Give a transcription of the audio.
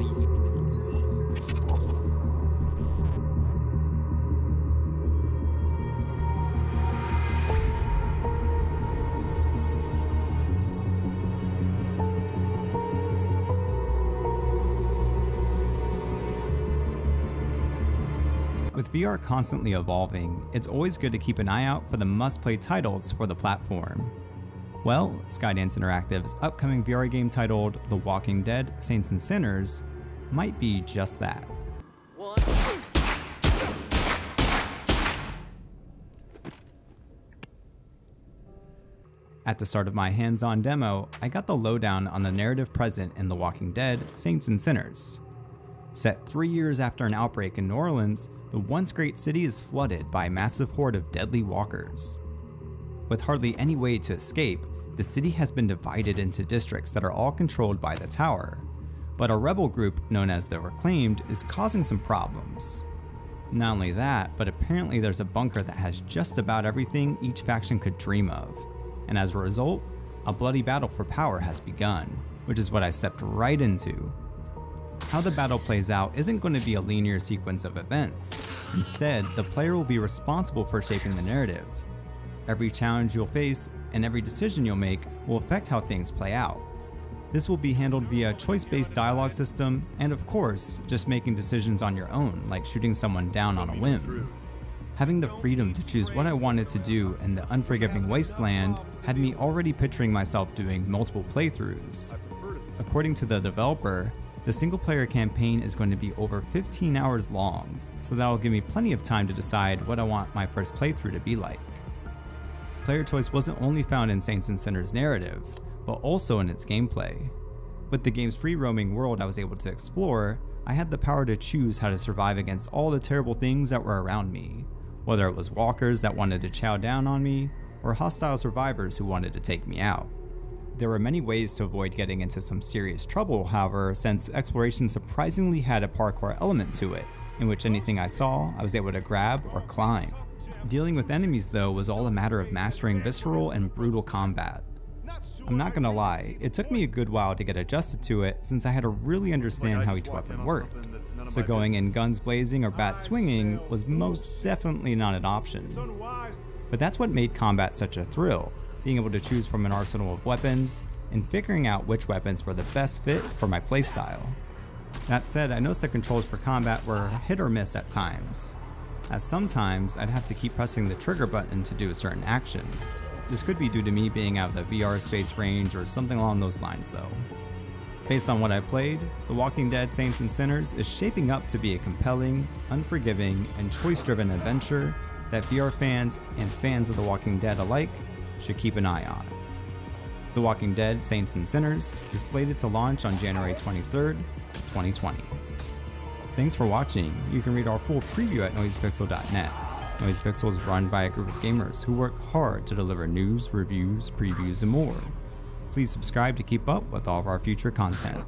Noisy Pixel. With VR constantly evolving, it's always good to keep an eye out for the must-play titles for the platform. Well, Skydance Interactive's upcoming VR game titled The Walking Dead: Saints and Sinners might be just that. At the start of my hands-on demo, I got the lowdown on the narrative present in The Walking Dead: Saints and Sinners. Set 3 years after an outbreak in New Orleans, the once great city is flooded by a massive horde of deadly walkers. With hardly any way to escape, the city has been divided into districts that are all controlled by the Tower, but a rebel group known as the Reclaimed is causing some problems. Not only that, but apparently there's a bunker that has just about everything each faction could dream of, and as a result, a bloody battle for power has begun, which is what I stepped right into. How the battle plays out isn't going to be a linear sequence of events. Instead, the player will be responsible for shaping the narrative. Every challenge you'll face and every decision you'll make will affect how things play out. This will be handled via a choice-based dialogue system and, of course, just making decisions on your own, like shooting someone down on a whim. Having the freedom to choose what I wanted to do in the unforgiving wasteland had me already picturing myself doing multiple playthroughs. According to the developer, the single-player campaign is going to be over 15 hours long, so that'll give me plenty of time to decide what I want my first playthrough to be like. Player choice wasn't only found in Saints and Sinners' narrative, but also in its gameplay. With the game's free-roaming world I was able to explore, I had the power to choose how to survive against all the terrible things that were around me, whether it was walkers that wanted to chow down on me, or hostile survivors who wanted to take me out. There were many ways to avoid getting into some serious trouble, however, since exploration surprisingly had a parkour element to it, in which anything I saw I was able to grab or climb. Dealing with enemies though was all a matter of mastering visceral and brutal combat. I'm not gonna lie, it took me a good while to get adjusted to it since I had to really understand how each weapon worked, so going in guns blazing or bat swinging was most definitely not an option. But that's what made combat such a thrill, being able to choose from an arsenal of weapons, and figuring out which weapons were the best fit for my playstyle. That said, I noticed the controls for combat were hit or miss at times, as sometimes I'd have to keep pressing the trigger button to do a certain action. This could be due to me being out of the VR space range or something along those lines though. Based on what I played, The Walking Dead: Saints and Sinners is shaping up to be a compelling, unforgiving, and choice-driven adventure that VR fans and fans of The Walking Dead alike should keep an eye on. The Walking Dead: Saints and Sinners is slated to launch on January 23rd, 2020. Thanks for watching. You can read our full preview at NoisyPixel.net. NoisyPixel is run by a group of gamers who work hard to deliver news, reviews, previews, and more. Please subscribe to keep up with all of our future content.